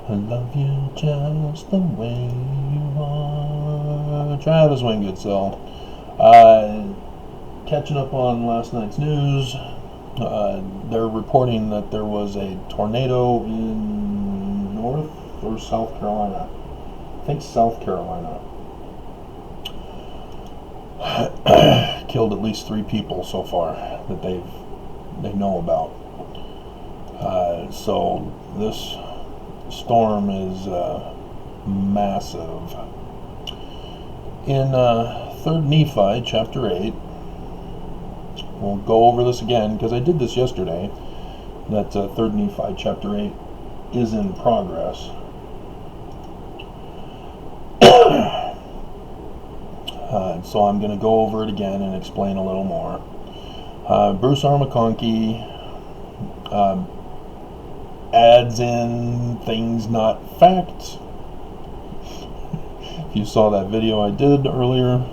I love you just the way you are. Travis Wingoodsell. Catching up on last night's news. They're reporting that there was a tornado in North or South Carolina. I think South Carolina. Killed at least 3 people so far that they know about. So this storm is massive. In 3rd Nephi chapter 8, we'll go over this again because I did this yesterday, that 3rd Nephi chapter 8 is in progress. So I'm going to go over it again and explain a little more. Bruce R. McConkie adds in things not fact. If you saw that video I did earlier,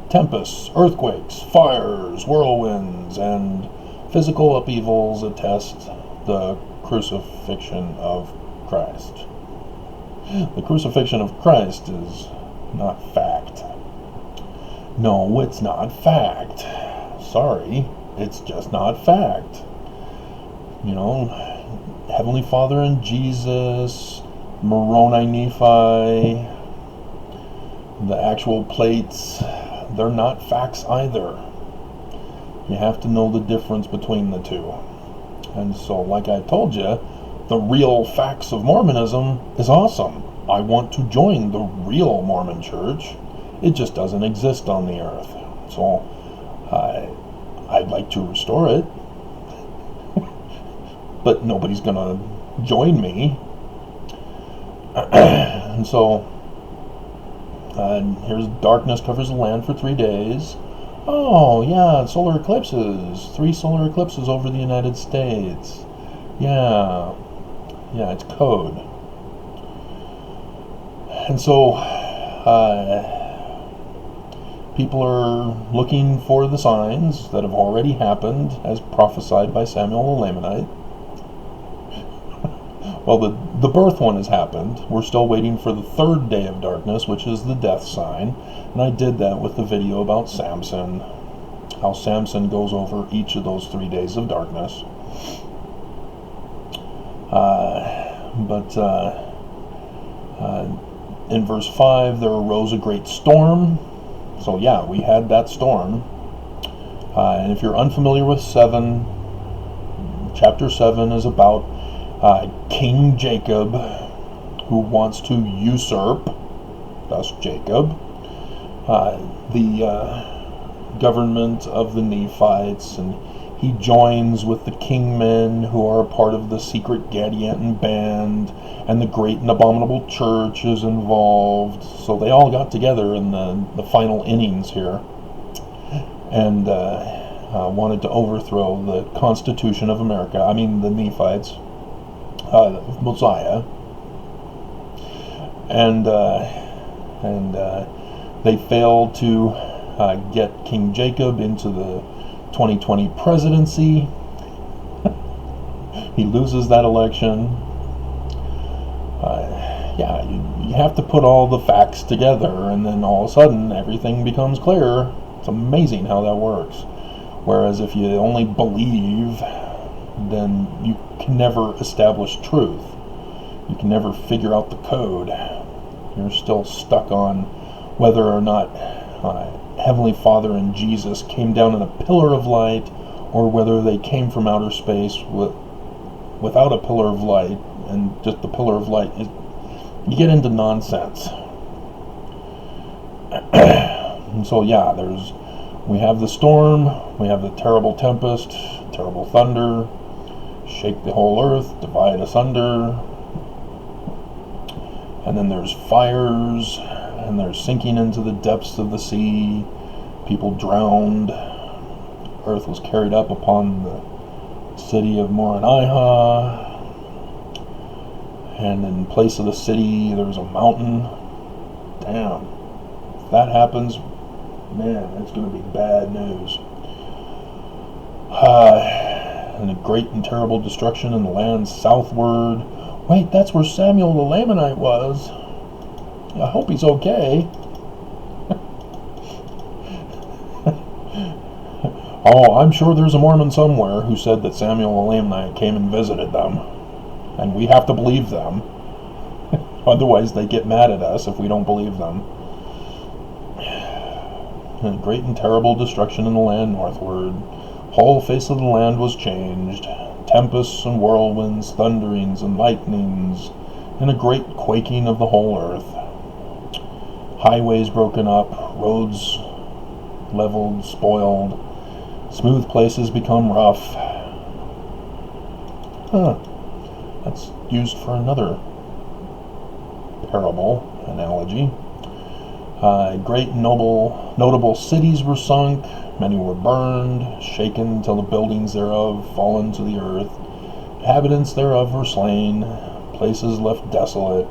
tempests, earthquakes, fires, whirlwinds, and physical upheavals attest the crucifixion of Christ. The crucifixion of Christ is not fact. No, it's not fact. Sorry, it's just not fact. You know, Heavenly Father and Jesus, Moroni Nephi, the actual plates, they're not facts either. You have to know the difference between the two. And so, like I told you, the real facts of Mormonism is awesome. I want to join the real Mormon church. It just doesn't exist on the earth. So I'd like to restore it. But nobody's going to join me. And so here's darkness covers the land for 3 days. Oh, yeah, solar eclipses. 3 solar eclipses over the United States. Yeah, it's code. And so people are looking for the signs that have already happened as prophesied by Samuel the Lamanite. Well, the birth one has happened. We're still waiting for the 3rd day of darkness, which is the death sign. And I did that with the video about Samson, how Samson goes over each of those 3 days of darkness. But in verse 5, there arose a great storm. So yeah, we had that storm. And if you're unfamiliar with 7, chapter 7 is about King Jacob, who wants to usurp, thus Jacob, the government of the Nephites, and he joins with the kingmen who are a part of the secret Gadianton band, and the great and abominable church is involved. So they all got together in the final innings here and wanted to overthrow the Constitution of America. I mean the Nephites, Mosiah, and they failed to get King Jacob into the 2020 presidency. He loses that election. You have to put all the facts together, and then all of a sudden everything becomes clear. It's amazing how that works. Whereas if you only believe, then you can never establish truth. You can never figure out the code. You're still stuck on whether or not Heavenly Father and Jesus came down in a pillar of light, or whether they came from outer space without a pillar of light, and just the pillar of light you get into nonsense. And so yeah, we have the storm, we have the terrible tempest, terrible thunder, shake the whole earth, divide asunder, and then there's fires, and they're sinking into the depths of the sea. People drowned. Earth was carried up upon the city of Moroniha, and in place of the city there's a mountain. Damn, if that happens, man, it's going to be bad news. and a great and terrible destruction in the land southward. Wait, that's where Samuel the Lamanite was. I hope he's okay. Oh, I'm sure there's a Mormon somewhere who said that Samuel the Lamanite came and visited them. And we have to believe them. Otherwise they get mad at us if we don't believe them. And great and terrible destruction in the land northward. Whole face of the land was changed. Tempests and whirlwinds, thunderings and lightnings, and a great quaking of the whole earth. Highways broken up, roads leveled, spoiled, smooth places become rough. That's used for another parable analogy. Great and notable cities were sunk, many were burned, shaken till the buildings thereof fallen to the earth. Inhabitants thereof were slain, places left desolate,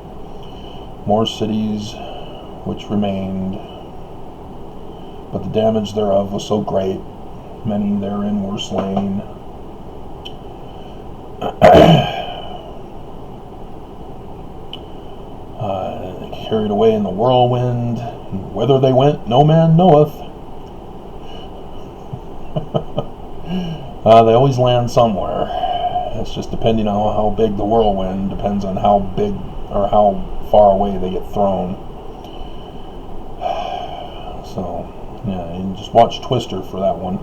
more cities which remained, but the damage thereof was so great, many therein were slain. Carried away in the whirlwind, and whither they went no man knoweth. They always land somewhere. It's just depending on how big the whirlwind depends on how big or how far away they get thrown. So, yeah, you just watch Twister for that one.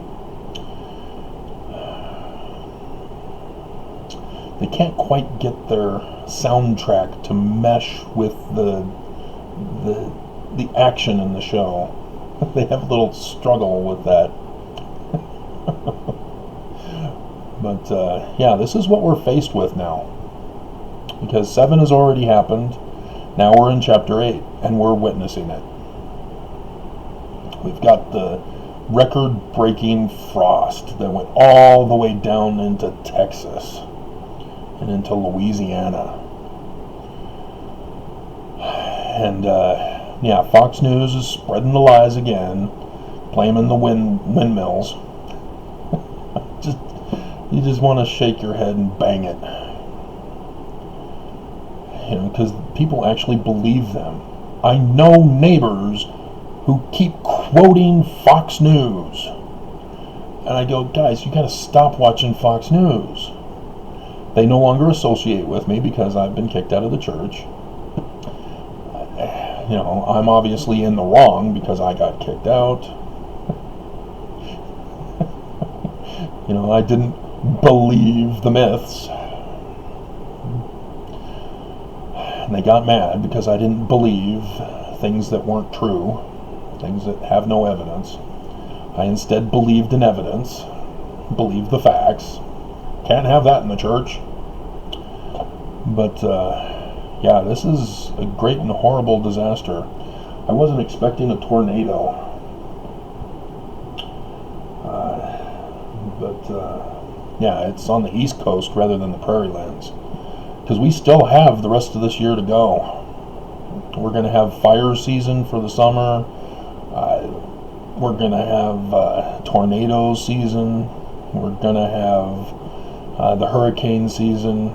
They can't quite get their soundtrack to mesh with the action in the show. They have a little struggle with that. But yeah, this is what we're faced with now, because 7 has already happened. Now we're in chapter 8 and we're witnessing it. We've got the record-breaking frost that went all the way down into Texas and into Louisiana. And yeah, Fox News is spreading the lies again, blaming the windmills. You just want to shake your head and bang it, you know, because people actually believe them. I know neighbors who keep quoting Fox News, and I go, guys, you got to stop watching Fox News. They no longer associate with me because I've been kicked out of the church. You know, I'm obviously in the wrong because I got kicked out. You know, I didn't believe the myths. And they got mad because I didn't believe things that weren't true, things that have no evidence. I instead believed in evidence, believed the facts. Can't have that in the church. But, yeah, this is a great and horrible disaster. I wasn't expecting a tornado. Yeah, it's on the East Coast rather than the Prairie Lands. Because we still have the rest of this year to go. We're going to have fire season for the summer. We're going to have tornado season. We're going to have the hurricane season.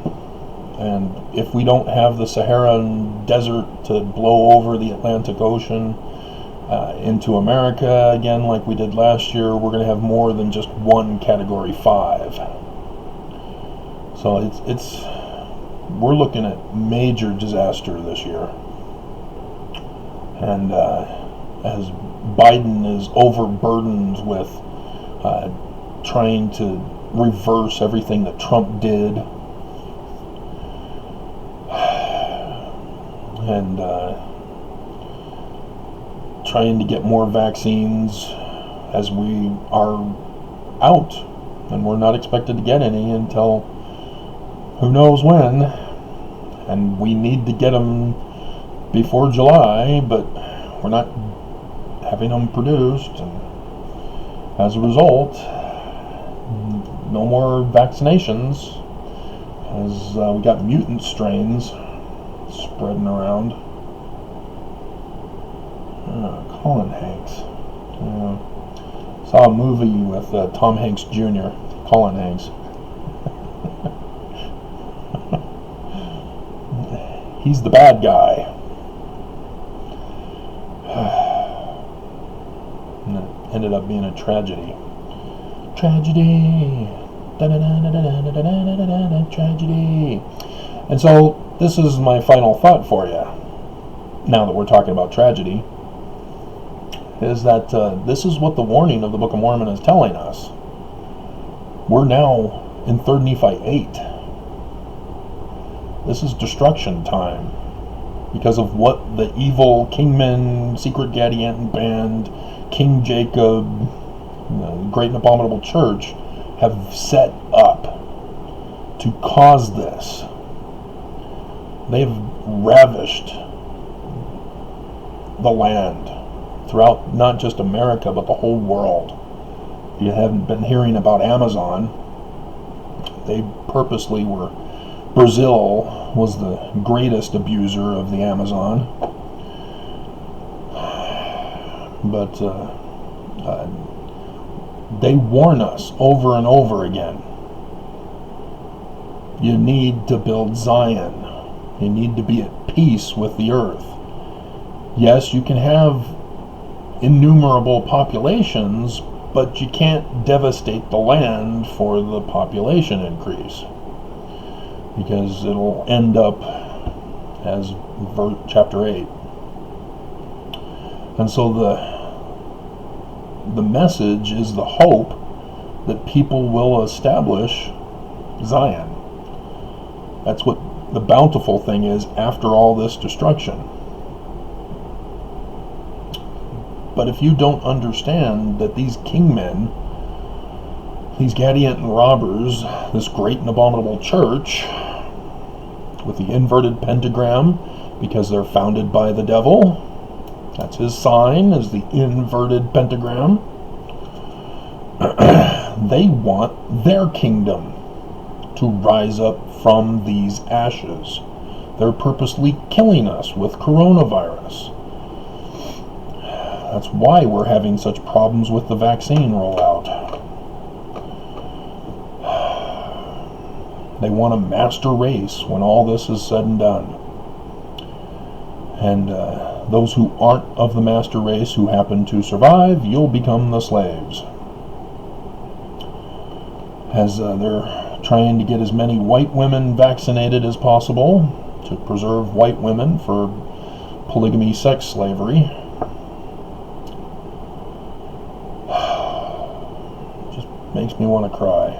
And if we don't have the Saharan desert to blow over the Atlantic Ocean into America again like we did last year, we're going to have more than just one Category 5. So it's we're looking at major disaster this year. And as Biden is overburdened with trying to reverse everything that Trump did, and trying to get more vaccines as we are out, and we're not expected to get any until who knows when, and we need to get them before July, but we're not having them produced, and as a result, no more vaccinations, as we got mutant strains spreading around. Colin Hanks. Saw a movie with Tom Hanks Jr., Colin Hanks. He's the bad guy. And it ended up being a tragedy. Tragedy. Tragedy. And so this is my final thought for you, now that we're talking about tragedy, is that this is what the warning of the Book of Mormon is telling us. We're now in 3rd Nephi 8. This is destruction time because of what the evil Kingmen, Secret Gadianton Band, King Jacob, the Great and Abominable Church have set up to cause this. They've ravished the land throughout not just America but the whole world. If you haven't been hearing about Amazon, they purposely were. Brazil was the greatest abuser of the Amazon, but they warn us over and over again. You need to build Zion. You need to be at peace with the earth. Yes, you can have innumerable populations, but you can't devastate the land for the population increase, because it'll end up as chapter 8. And so the message is the hope that people will establish Zion. That's what the bountiful thing is after all this destruction. But if you don't understand that these kingmen, these Gadianton robbers, this great and abominable church with the inverted pentagram, because they're founded by the devil, that's his sign, is the inverted pentagram, they want their kingdom to rise up from these ashes. They're purposely killing us with coronavirus. That's why we're having such problems with the vaccine rollout. They want a master race when all this is said and done. And those who aren't of the master race, who happen to survive, you'll become the slaves. As they're trying to get as many white women vaccinated as possible to preserve white women for polygamy sex slavery. Just makes me want to cry.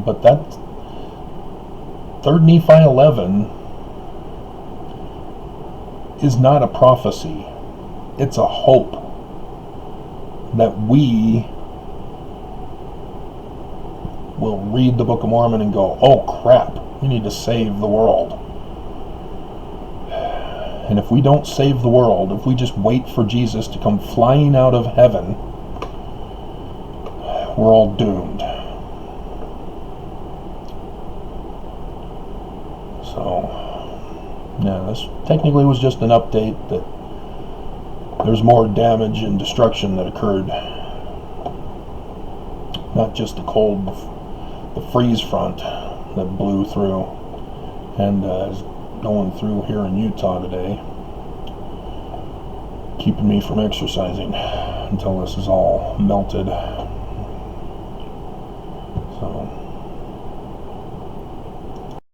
But that 3rd Nephi 11 is not a prophecy. It's a hope that we will read the Book of Mormon and go, oh crap, we need to save the world. And if we don't save the world, if we just wait for Jesus to come flying out of heaven, we're all doomed. So, yeah, this technically was just an update that there's more damage and destruction that occurred. Not just the cold, the freeze front that blew through and is going through here in Utah today, keeping me from exercising until this is all melted. So